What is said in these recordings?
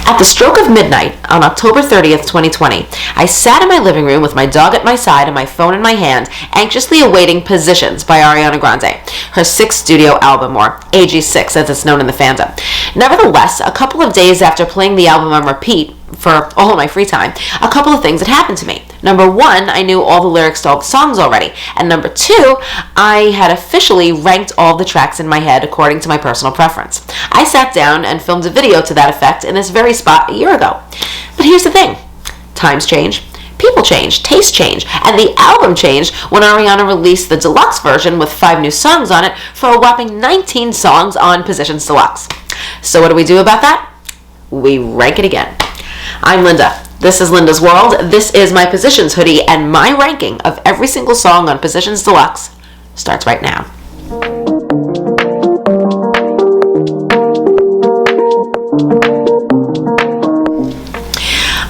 At the stroke of midnight on October 30th, 2020, I sat in my living room with my dog at my side and my phone in my hand, anxiously awaiting Positions by Ariana Grande, her sixth studio album, or AG6 as it's known in the fandom. Nevertheless, a couple of days after playing the album on repeat for all of my free time, a couple of things had happened to me. Number one, I knew all the lyrics to all the songs already. And number two, I had officially ranked all the tracks in my head according to my personal preference. I sat down and filmed a video to that effect in this very spot a year ago. But here's the thing. Times change, people change, tastes change, and the album changed when Ariana released the deluxe version with 5 new songs on it for a whopping 19 songs on Positions Deluxe. So what do we do about that? We rank it again. I'm Linda. This is Linda's World. This is my Positions hoodie, and my ranking of every single song on Positions Deluxe starts right now.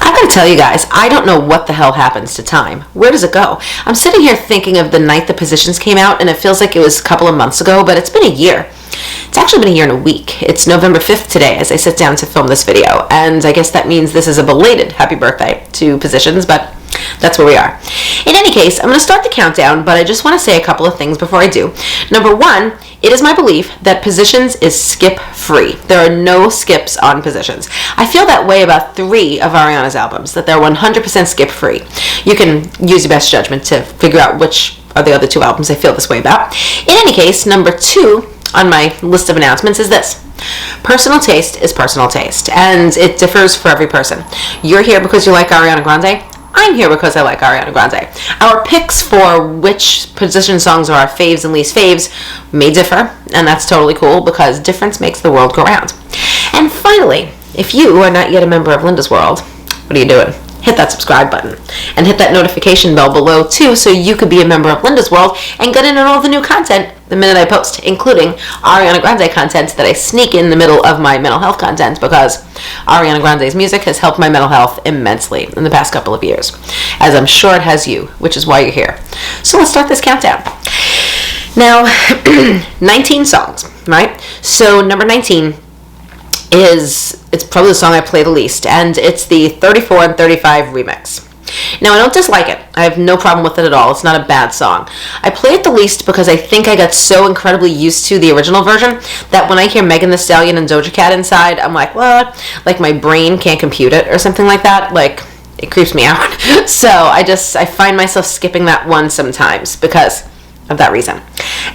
I gotta tell you guys, I don't know what the hell happens to time. Where does it go? I'm sitting here thinking of the night the Positions came out, and it feels like it was a couple of months ago, but it's been a year. It's actually been a year and a week. It's November 5th today as I sit down to film this video, and I guess that means this is a belated happy birthday to Positions, but that's where we are. In any case, I'm going to start the countdown, but I just want to say a couple of things before I do. Number one, it is my belief that Positions is skip-free. There are no skips on Positions. I feel that way about 3 of Ariana's albums, that they're 100% skip-free. You can use your best judgment to figure out which are the other 2 albums I feel this way about. In any case, number 2 on my list of announcements is this. Personal taste is personal taste, and it differs for every person. You're here because you like Ariana Grande. I'm here because I like Ariana Grande. Our picks for which Position songs are our faves and least faves may differ, and that's totally cool because difference makes the world go round. And finally, if you are not yet a member of Linda's World, what are you doing? Hit that subscribe button and hit that notification bell below too, so you could be a member of Linda's World and get in on all the new content the minute I post, including Ariana Grande content that I sneak in the middle of my mental health content, because Ariana Grande's music has helped my mental health immensely in the past couple of years, as I'm sure it has you, which is why you're here. So let's start this countdown. Now, 19 songs, right? So number 19 it's probably the song I play the least, and it's the 34 and 35 remix. Now, I don't dislike it. I have no problem with it at all. It's not a bad song. I play it the least because I think I got so incredibly used to the original version that when I hear Megan Thee Stallion and Doja Cat inside, I'm like, what? Like my brain can't compute it or something like that. Like, it creeps me out. So I find myself skipping that one sometimes because of that reason.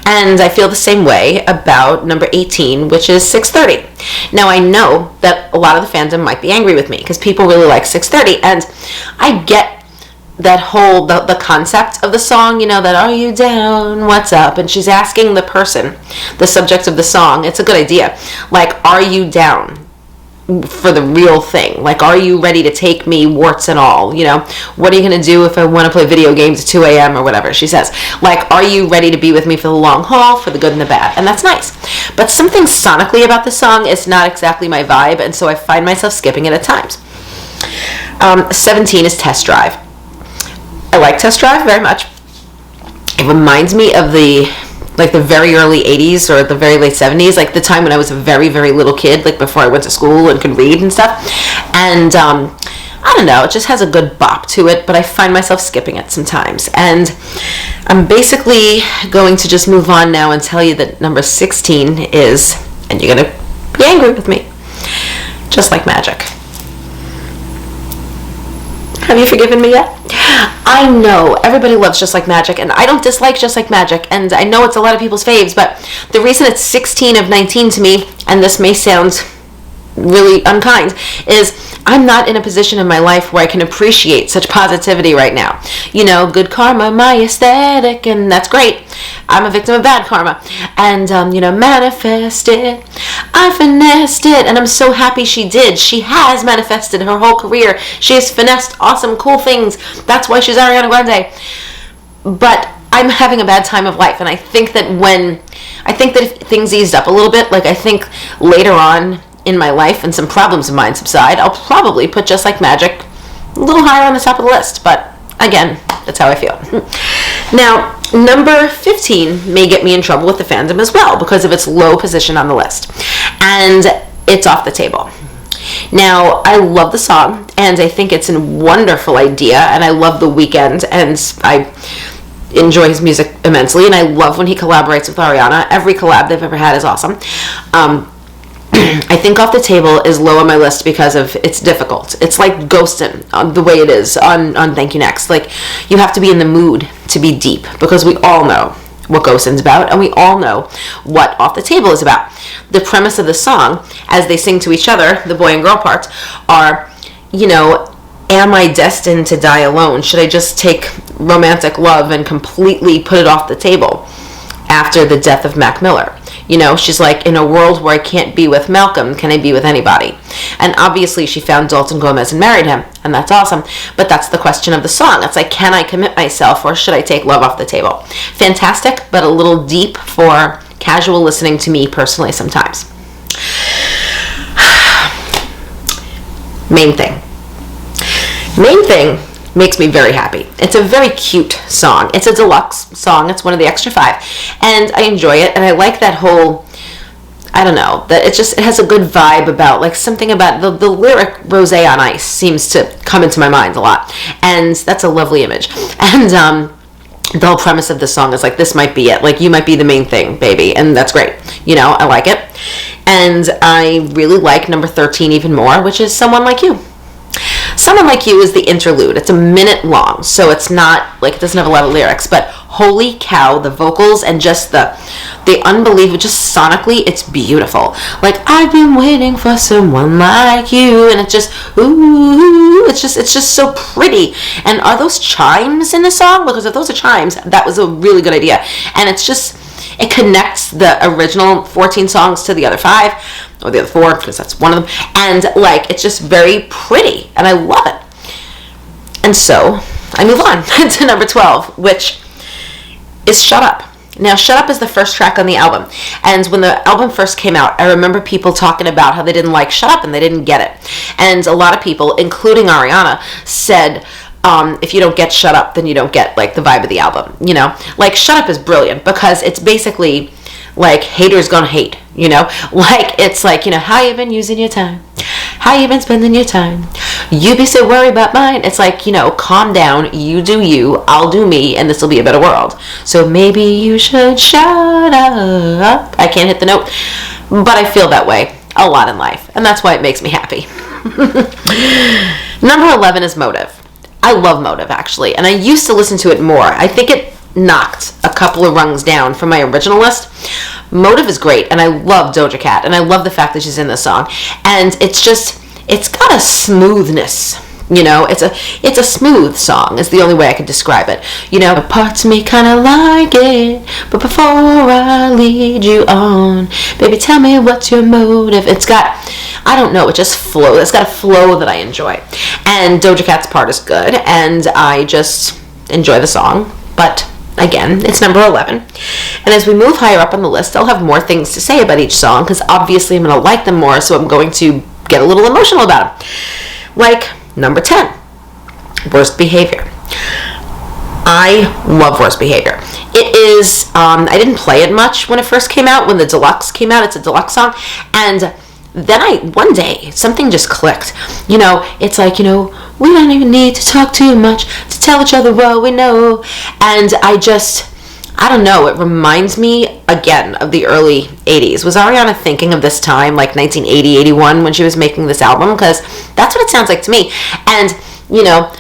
And I feel the same way about number 18, which is 6:30. Now, I know that a lot of the fandom might be angry with me because people really like 6:30, and I get that whole, the concept of the song, you know, that, are you down, what's up? And she's asking the person, the subject of the song, it's a good idea. Like, are you down for the real thing? Like, are you ready to take me, warts and all? You know, what are you going to do if I want to play video games at 2 a.m. or whatever she says? Like, are you ready to be with me for the long haul, for the good and the bad? And that's nice. But something sonically about the song is not exactly my vibe, and so I find myself skipping it at times. 17 is Test Drive. I like Test Drive very much. It reminds me of the very early 80s or the very late 70s, like the time when I was a very, very little kid, like before I went to school and could read and stuff. And I don't know, it just has a good bop to it, but I find myself skipping it sometimes. And I'm basically going to just move on now and tell you that number 16 is, and you're going to be angry with me, Just Like Magic. Have you forgiven me yet? I know everybody loves Just Like Magic, and I don't dislike Just Like Magic, and I know it's a lot of people's faves, but the reason it's 16 of 19 to me, and this may sound really unkind, is I'm not in a position in my life where I can appreciate such positivity right now. You know, good karma, my aesthetic, and that's great. I'm a victim of bad karma. And, manifest it. I finessed it, and I'm so happy she did. She has manifested her whole career. She has finessed awesome, cool things. That's why she's Ariana Grande. But I'm having a bad time of life, and I think that if things eased up a little bit, like I think later on in my life and some problems of mine subside, I'll probably put Just Like Magic a little higher on the top of the list. But again, that's how I feel. Now, number 15 may get me in trouble with the fandom as well because of its low position on the list. And it's Off the Table. Now, I love the song, and I think it's a wonderful idea, and I love The Weeknd, and I enjoy his music immensely, and I love when he collaborates with Ariana. Every collab they've ever had is awesome. I think Off the Table is low on my list because of it's difficult. It's like Ghostin', the way it is on Thank You Next. Like, you have to be in the mood to be deep, because we all know what Ghostin's about, and we all know what Off the Table is about. The premise of the song, as they sing to each other, the boy and girl parts, are, am I destined to die alone? Should I just take romantic love and completely put it off the table after the death of Mac Miller? She's like, in a world where I can't be with Malcolm, can I be with anybody? And obviously she found Dalton Gomez and married him, and that's awesome. But that's the question of the song. It's like, can I commit myself, or should I take love off the table? Fantastic, but a little deep for casual listening to me personally sometimes. Main Thing. Main Thing makes me very happy. It's a very cute song. It's a deluxe song. It's one of the extra 5. And I enjoy it, and I like that whole, I don't know, that it has a good vibe about, like, something about the lyric Rosé on Ice seems to come into my mind a lot. And that's a lovely image. And the whole premise of the song is like, this might be it. Like, you might be the main thing, baby. And that's great. I like it. And I really like number 13 even more, which is Someone Like You. Someone Like You is the interlude. It's a minute long, so it's not, like, it doesn't have a lot of lyrics, but holy cow, the vocals and just the unbelievable, just sonically, it's beautiful. Like, I've been waiting for someone like you, and it's just, ooh, it's just so pretty. And are those chimes in the song? Because if those are chimes, that was a really good idea. And it's just, it connects the original 14 songs to the other 5, or the other 4, because that's one of them, and, like, it's just very pretty, and I love it. And so I move on to number 12, which is Shut Up. Now, Shut Up is the first track on the album, and when the album first came out, I remember people talking about how they didn't like Shut Up and they didn't get it. And a lot of people, including Ariana, said, if you don't get Shut Up, then you don't get, like, the vibe of the album, Like, Shut Up is brilliant because it's basically, like, haters gonna hate, Like, it's like, how you been using your time? How you been spending your time? You be so worried about mine. It's like, calm down, you do you, I'll do me, and this will be a better world. So maybe you should shut up. I can't hit the note, but I feel that way a lot in life, and that's why it makes me happy. Number 11 is Motive. I love Motive, actually, and I used to listen to it more. I think it knocked a couple of rungs down from my original list. Motive is great, and I love Doja Cat, and I love the fact that she's in this song. And it's got a smoothness, it's a smooth song is the only way I could describe it. Parts of me kind of like it, but before I lead you on, baby, tell me what's your motive. It's got, I don't know, it just flows. It's got a flow that I enjoy. And Doja Cat's part is good, and I just enjoy the song, but again, it's number 11. And as we move higher up on the list, I'll have more things to say about each song, because obviously I'm going to like them more, so I'm going to get a little emotional about them. Like number 10, Worst Behavior. I love Worst Behavior. It is, I didn't play it much when it first came out, when the Deluxe came out. It's a Deluxe song. And then one day, something just clicked. It's like, we don't even need to talk too much to tell each other what we know. And I don't know, it reminds me, again, of the early 80s. Was Ariana thinking of this time, like 1980, 81, when she was making this album? Because that's what it sounds like to me. And,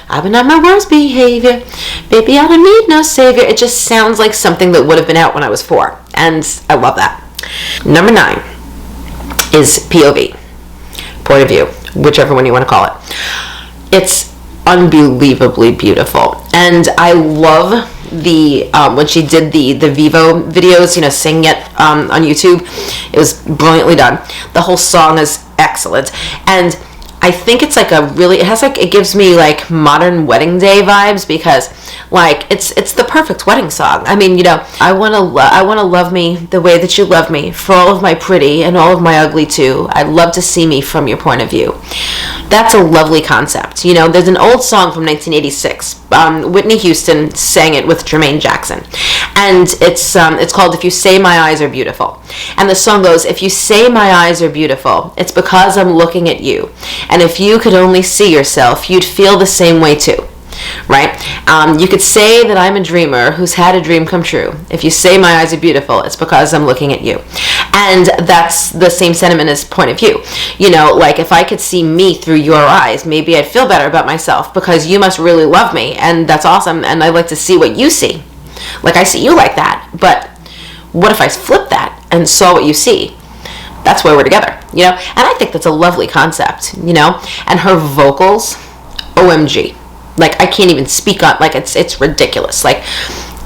I've been on my worst behavior. Baby, I don't need no savior. It just sounds like something that would have been out when I was 4. And I love that. Number 9 is POV, point of view, whichever one you want to call it. It's unbelievably beautiful, and I love the when she did the Vivo videos, singing it on YouTube. It was brilliantly done. The whole song is excellent, and I think it's like it gives me like modern wedding day vibes, because like it's the perfect wedding song. I mean, I want to love me the way that you love me, for all of my pretty and all of my ugly too. I'd love to see me from your point of view. That's a lovely concept. There's an old song from 1986. Whitney Houston sang it with Jermaine Jackson, And it's called If You Say My Eyes Are Beautiful. And the song goes, if you say my eyes are beautiful, it's because I'm looking at you. And if you could only see yourself, you'd feel the same way too. Right? You could say that I'm a dreamer who's had a dream come true. If you say my eyes are beautiful, it's because I'm looking at you. And that's the same sentiment as point of view. You know, like if I could see me through your eyes, maybe I'd feel better about myself because you must really love me. And that's awesome. And I'd like to see what you see. Like I see you like that. But what if I flip that and saw what you see? That's where we're together, you know? And I think that's a lovely concept, you know? And her vocals, OMG. Like I can't even speak on, like it's ridiculous. Like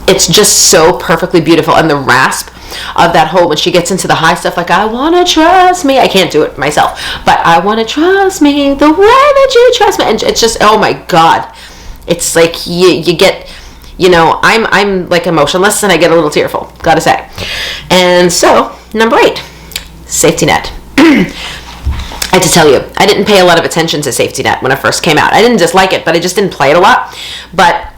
it's just so perfectly beautiful. And the rasp of that whole, when she gets into the high stuff, like I want to trust me. I can't do it myself, but I want to trust me the way that you trust me. And it's just, oh my God. It's like you get, you know, I'm like emotionless and I get a little tearful, gotta say. And so, number 8, Safety Net. I have to tell you, I didn't pay a lot of attention to Safety Net when it first came out. I didn't dislike it, but I just didn't play it a lot. But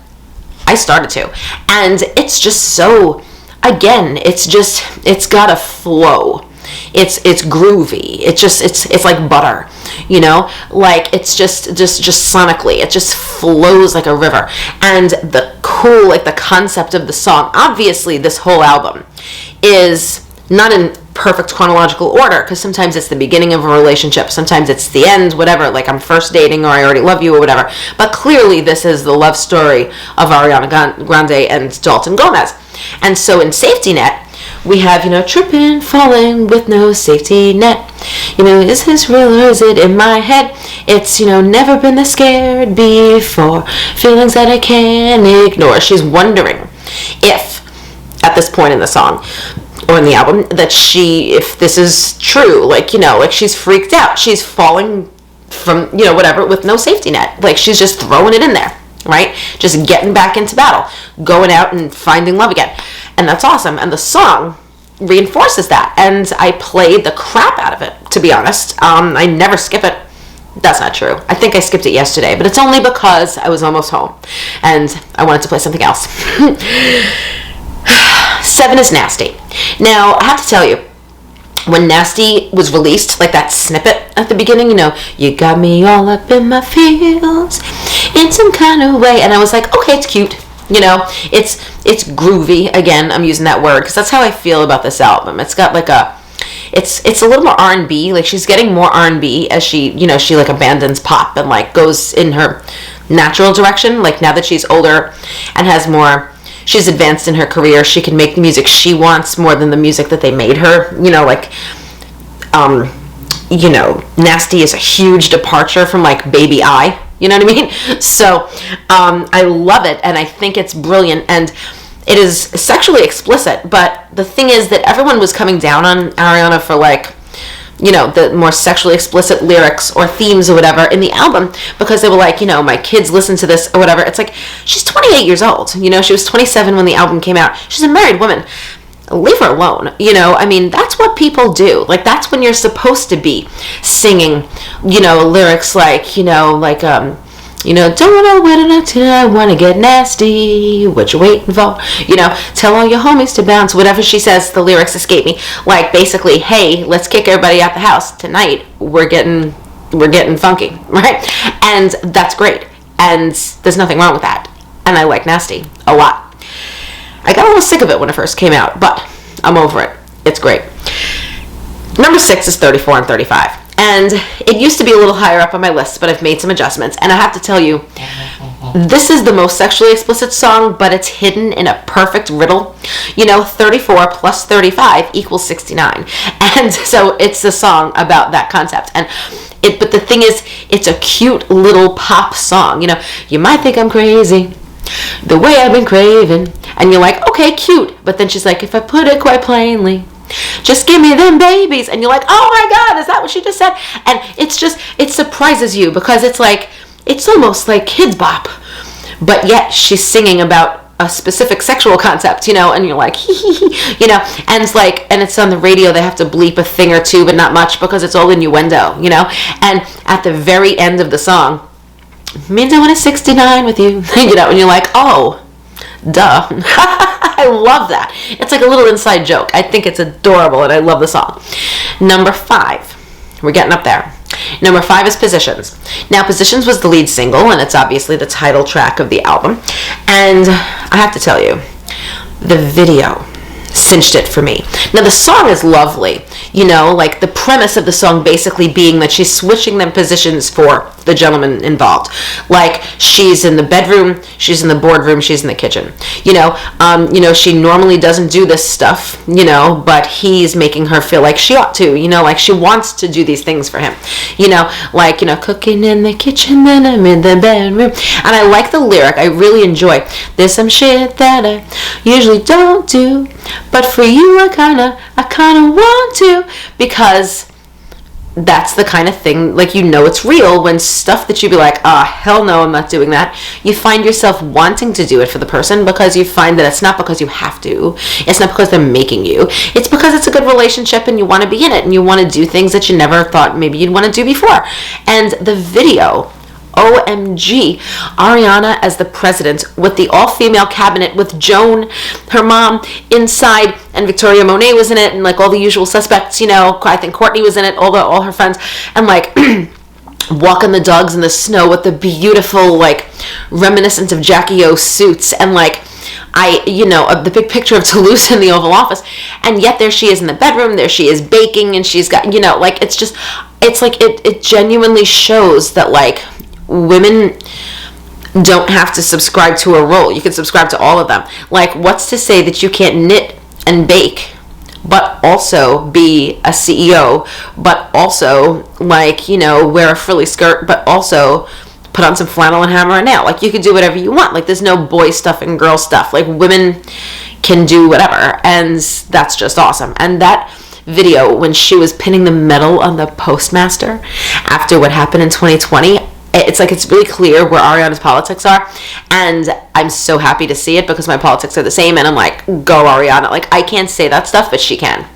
I started to. And it's just so, again, it's got a flow. It's groovy. It's like butter, you know? Like it's just sonically, it just flows like a river. And the cool, like the concept of the song, obviously this whole album is not in perfect chronological order, because sometimes it's the beginning of a relationship, sometimes it's the end, whatever, like I'm first dating or I already love you or whatever. But clearly this is the love story of Ariana Grande and Dalton Gomez. And so in Safety Net, we have, you know, tripping, falling with no safety net. You know, is this real or is it in my head? It's, you know, never been this scared before. Feelings that I can't ignore. She's wondering if, at this point in the song, or in the album, that if this is true, like, you know, like she's freaked out. She's falling from, you know, whatever, with no safety net. Like she's just throwing it in there, right? Just getting back into battle, going out and finding love again. And that's awesome. And the song reinforces that. And I played the crap out of it, to be honest. I never skip it. That's not true. I think I skipped it yesterday, but it's only because I was almost home and I wanted to play something else. 7 is Nasty. Now, I have to tell you, when Nasty was released, like that snippet at the beginning, you know, you got me all up in my feels in some kind of way, and I was like, okay, it's cute, you know, it's groovy. Again, I'm using that word because that's how I feel about this album. It's got like it's a little more R&B, like she's getting more R&B as she, you know, she like abandons pop and like goes in her natural direction. Like now that she's older and has more, she's advanced in her career, she can make the music she wants more than the music that they made her. You know, like, you know, Nasty is a huge departure from like Baby I, you know what I mean? So, I love it and I think it's brilliant, and it is sexually explicit, but the thing is that everyone was coming down on Ariana for like, you know, the more sexually explicit lyrics or themes or whatever in the album, because they were like, you know, my kids listen to this or whatever. It's like, she's 28 years old, you know, she was 27 when the album came out. She's a married woman. Leave her alone, you know. I mean, that's what people do. Like, that's when you're supposed to be singing, you know, lyrics like, you know, like, you know, don't wanna wait until I wanna get nasty. What you waiting for? You know, tell all your homies to bounce. Whatever she says, the lyrics escape me. Like basically, hey, let's kick everybody out the house tonight. We're getting funky, right? And that's great. And there's nothing wrong with that. And I like Nasty a lot. I got a little sick of it when it first came out, but I'm over it. It's great. Number 6 is 34 and 35. And it used to be a little higher up on my list, but I've made some adjustments. And I have to tell you, this is the most sexually explicit song, but it's hidden in a perfect riddle. You know, 34 plus 35 equals 69. And so it's a song about that concept. But the thing is, it's a cute little pop song. You know, you might think I'm crazy, the way I've been craving. And you're like, okay, cute. But then she's like, if I put it quite plainly, just give me them babies. And you're like, oh my God, is that what she just said? And it's just, it surprises you because it's like, it's almost like Kids Bop, but yet she's singing about a specific sexual concept, you know, and you're like, hee hee hee, you know, and it's like, and it's on the radio, they have to bleep a thing or two, but not much because it's all innuendo, you know. And at the very end of the song, means I want a 69 with you, you know, and you're like, oh, duh. I love that. It's like a little inside joke. I think it's adorable, and I love the song. Number 5. We're getting up there. Number 5 is Positions. Now, Positions was the lead single, and it's obviously the title track of the album. And I have to tell you, the video cinched it for me. Now, the song is lovely. You know, like the premise of the song basically being that she's switching them positions for the gentleman involved. Like, she's in the bedroom, she's in the boardroom, she's in the kitchen. You know, she normally doesn't do this stuff, you know, but he's making her feel like she ought to, you know, like she wants to do these things for him. You know, like, you know, cooking in the kitchen, then I'm in the bedroom. And I like the lyric. I really enjoy. There's some shit that I usually don't do, but for you, I kinda want to, because that's the kind of thing, like, you know, it's real when stuff that you'd be like, hell no, I'm not doing that. You find yourself wanting to do it for the person because you find that it's not because you have to. It's not because they're making you. It's because it's a good relationship and you want to be in it and you want to do things that you never thought maybe you'd want to do before. And the video, OMG, Ariana as the president with the all-female cabinet with Joan, her mom, inside, and Victoria Monet was in it, and like all the usual suspects, you know, I think Courtney was in it, all her friends, and like walking the dogs in the snow with the beautiful, like, reminiscent of Jackie O suits, and like, the big picture of Toulouse in the Oval Office, and yet there she is in the bedroom, there she is baking, and she's got, you know, like, it genuinely shows that, like, women don't have to subscribe to a role. You can subscribe to all of them. Like, what's to say that you can't knit and bake, but also be a CEO, but also, like, you know, wear a frilly skirt, but also put on some flannel and hammer a nail. Like, you can do whatever you want. Like, there's no boy stuff and girl stuff. Like, women can do whatever, and that's just awesome. And that video, when she was pinning the medal on the postmaster after what happened in 2020, it's like, it's really clear where Ariana's politics are, and I'm so happy to see it because my politics are the same, and I'm like, go Ariana. Like, I can't say that stuff, but she can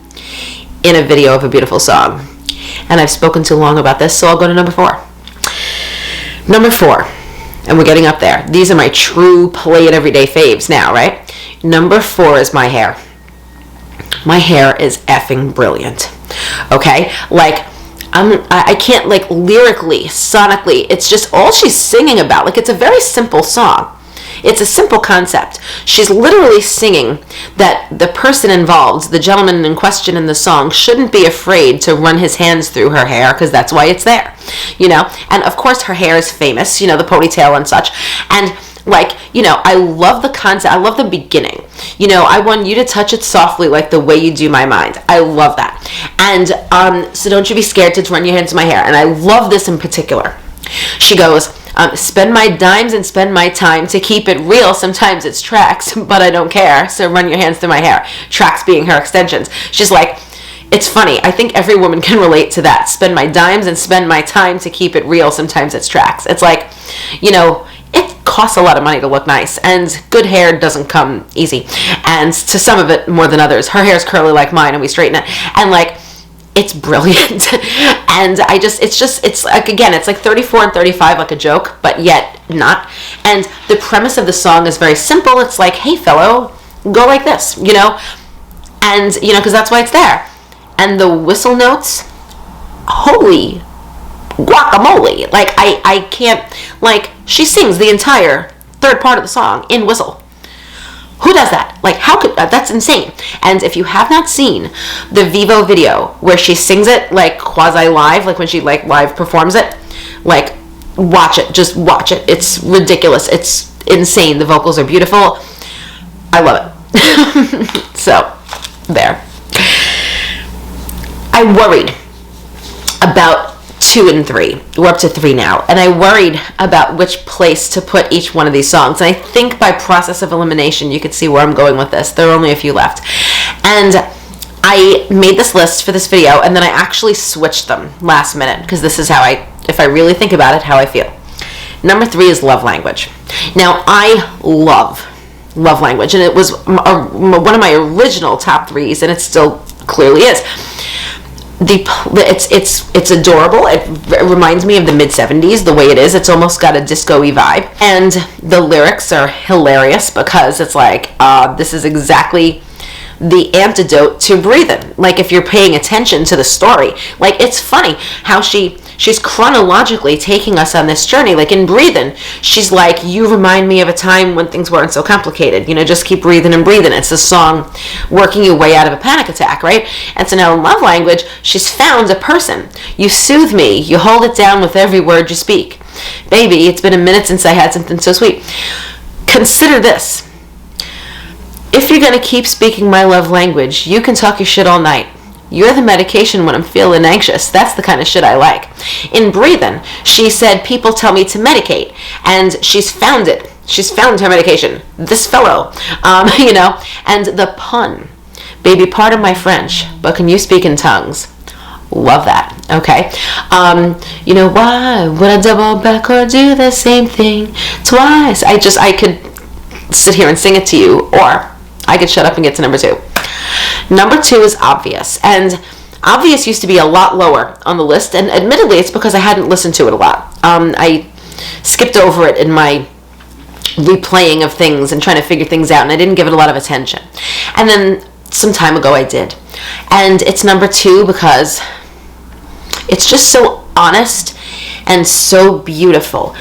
in a video of a beautiful song. And I've spoken too long about this, so I'll go to number 4. Number 4, and we're getting up there. These are my true play it everyday faves now, right? Number 4 is My Hair. My hair is effing brilliant. Okay? Like, I can't, like, lyrically, sonically, it's just all she's singing about. Like, it's a very simple song. It's a simple concept. She's literally singing that the person involved, the gentleman in question in the song, shouldn't be afraid to run his hands through her hair because that's why it's there, you know? And, of course, her hair is famous, you know, the ponytail and such. And, like, you know, I love the concept. I love the beginning. You know, I want you to touch it softly like the way you do my mind. I love that. And so don't you be scared to run your hands in my hair. And I love this in particular. She goes, spend my dimes and spend my time to keep it real. Sometimes it's tracks, but I don't care. So run your hands through my hair. Tracks being her extensions. She's like, it's funny. I think every woman can relate to that. Spend my dimes and spend my time to keep it real. Sometimes it's tracks. It's like, you know, it costs a lot of money to look nice, and good hair doesn't come easy, and to some of it more than others. Her hair's curly like mine, and we straighten it, and like, it's brilliant. And it's like, again, it's like 34 and 35, like a joke, but yet not. And the premise of the song is very simple. It's like, hey fellow, go like this, you know, and you know, because that's why it's there. And the whistle notes, holy guacamole. Like, I can't, like, she sings the entire third part of the song in whistle. Who does that? Like, how could, that's insane. And if you have not seen the Vivo video where she sings it, like, quasi-live, like when she, like, live performs it, like, watch it. Just watch it. It's ridiculous. It's insane. The vocals are beautiful. I love it. So, there. I worried about 2 and 3. We're up to 3 now. And I worried about which place to put each one of these songs. And I think by process of elimination, you could see where I'm going with this. There are only a few left. And I made this list for this video, and then I actually switched them last minute, because this is how if I really think about it, how I feel. Number 3 is Love Language. Now, I love Language, and it was one of my original top 3s, and it still clearly is. it's adorable. It reminds me of the mid-70s, the way it is. It's almost got a disco-y vibe. And the lyrics are hilarious because it's like, this is exactly the antidote to breathing. Like, if you're paying attention to the story, like, it's funny how she's chronologically taking us on this journey. Like in Breathing, she's like, you remind me of a time when things weren't so complicated. Just keep breathing and breathing. It's a song working your way out of a panic attack, right? And so now in Love Language, she's found a person. You soothe me. You hold it down with every word you speak. Baby, it's been a minute since I had something so sweet. Consider this. If you're going to keep speaking my love language, you can talk your shit all night. You're the medication when I'm feeling anxious. That's the kind of shit I like. In Breathing, she said, people tell me to medicate. And she's found it. She's found her medication. This fellow. And the pun. Baby, pardon my French, but can you speak in tongues? Love that. Okay. Why would I double back or do the same thing twice? I could sit here and sing it to you, or I could shut up and get to number 2. Number 2 is Obvious, and Obvious used to be a lot lower on the list, and admittedly it's because I hadn't listened to it a lot. I skipped over it in my replaying of things and trying to figure things out, and I didn't give it a lot of attention. And then some time ago I did, and it's number 2 because it's just so honest and so beautiful.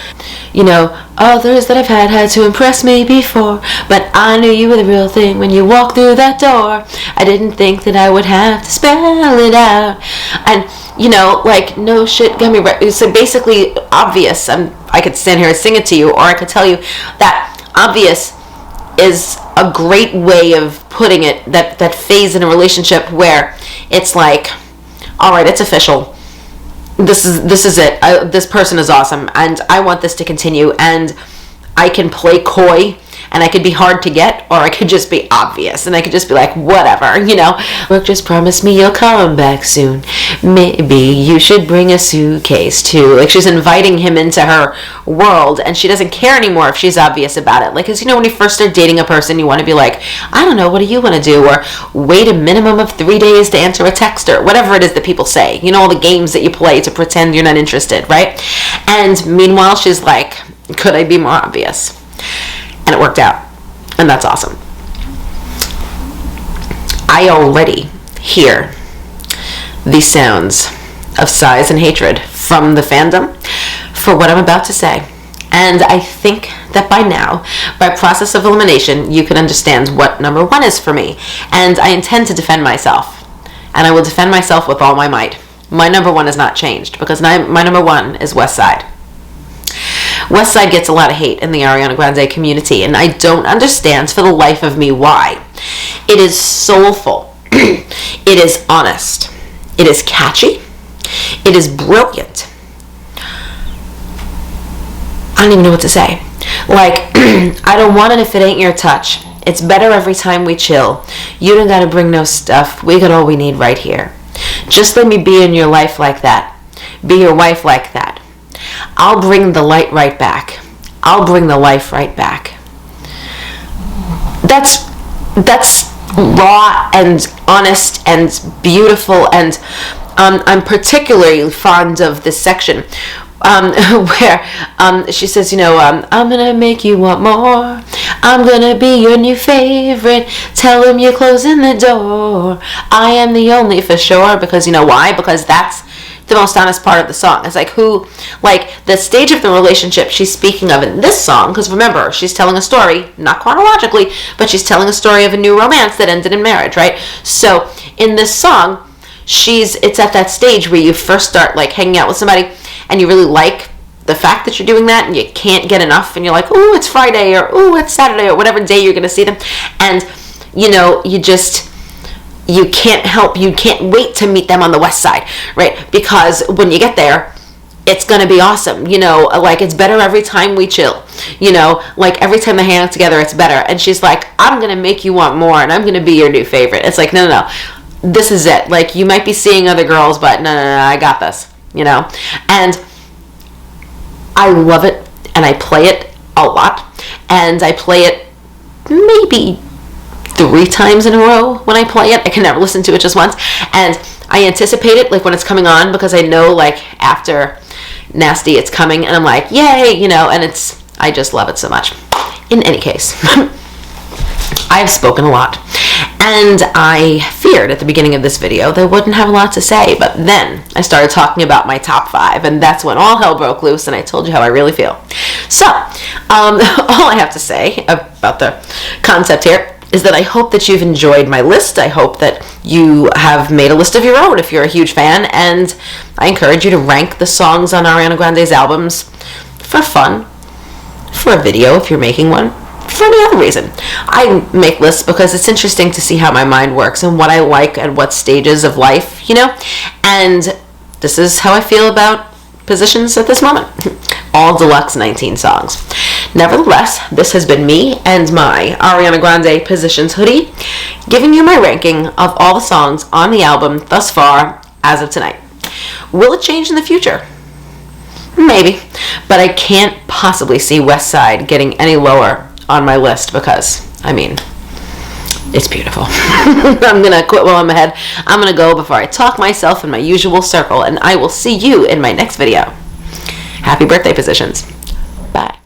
Others that I've had to impress me before, but I knew you were the real thing when you walked through that door. I didn't think that I would have to spell it out. And, no shit got me right. So basically, Obvious, I could stand here and sing it to you, or I could tell you that Obvious is a great way of putting it, that phase in a relationship where it's like, all right, it's official. This is it. This person is awesome, and I want this to continue, and I can play coy, and I could be hard to get, or I could just be obvious, and I could just be like, whatever, Look, just promise me you'll come back soon. Maybe you should bring a suitcase too. Like, she's inviting him into her world, and she doesn't care anymore if she's obvious about it. Like, because when you first start dating a person, you want to be like, I don't know, what do you want to do? Or wait a minimum of 3 days to answer a text, or whatever it is that people say. All the games that you play to pretend you're not interested, right? And meanwhile, she's like, could I be more obvious? And it worked out. And that's awesome. I already hear the sounds of sighs and hatred from the fandom for what I'm about to say. And I think that by now, by process of elimination, you can understand what number 1 is for me. And I intend to defend myself. And I will defend myself with all my might. My number 1 has not changed, because my number 1 is West Side. West Side gets a lot of hate in the Ariana Grande community, and I don't understand for the life of me why. It is soulful. It is honest. It is catchy. It is brilliant. I don't even know what to say. Like, I don't want it if it ain't your touch. It's better every time we chill. You don't gotta bring no stuff. We got all we need right here. Just let me be in your life like that. Be your wife like that. I'll bring the light right back. I'll bring the life right back. That's raw and honest and beautiful, and I'm particularly fond of this section where she says, I'm gonna make you want more. I'm gonna be your new favorite. Tell him you're closing the door. I am the only for sure. Because why? Because that's the most honest part of the song. It's like the stage of the relationship she's speaking of in this song, because remember, she's telling a story, not chronologically, but she's telling a story of a new romance that ended in marriage, right? So in this song, it's at that stage where you first start hanging out with somebody, and you really like the fact that you're doing that, and you can't get enough, and you're like, ooh, it's Friday, or ooh, it's Saturday, or whatever day you're going to see them, and you can't wait to meet them on the West Side, right? Because when you get there, it's going to be awesome, it's better every time we chill, every time they hang out together, it's better. And she's like, I'm going to make you want more, and I'm going to be your new favorite. It's like, no, this is it. You might be seeing other girls, but no, I got this, and I love it, and I play it a lot, and I play it maybe 3 times in a row when I play it. I can never listen to it just once, and I anticipate it, like, when it's coming on, because I know, like, after Nasty it's coming, and I'm like, yay, you know, and I just love it so much. In any case, I've spoken a lot, and I feared at the beginning of this video that I wouldn't have a lot to say, but then I started talking about my top 5, and that's when all hell broke loose, and I told you how I really feel. So, all I have to say about the concept here is that I hope that you've enjoyed my list. I hope that you have made a list of your own if you're a huge fan, and I encourage you to rank the songs on Ariana Grande's albums for fun, for a video if you're making one, for any other reason. I make lists because it's interesting to see how my mind works and what I like at what stages of life, you know, and this is how I feel about positions at this moment. All Deluxe 19 songs. Nevertheless, this has been me and my Ariana Grande Positions hoodie, giving you my ranking of all the songs on the album thus far as of tonight. Will it change in the future? Maybe, but I can't possibly see West Side getting any lower on my list because, I mean, it's beautiful. I'm going to quit while I'm ahead. I'm going to go before I talk myself in my usual circle, and I will see you in my next video. Happy birthday, Positions. Bye.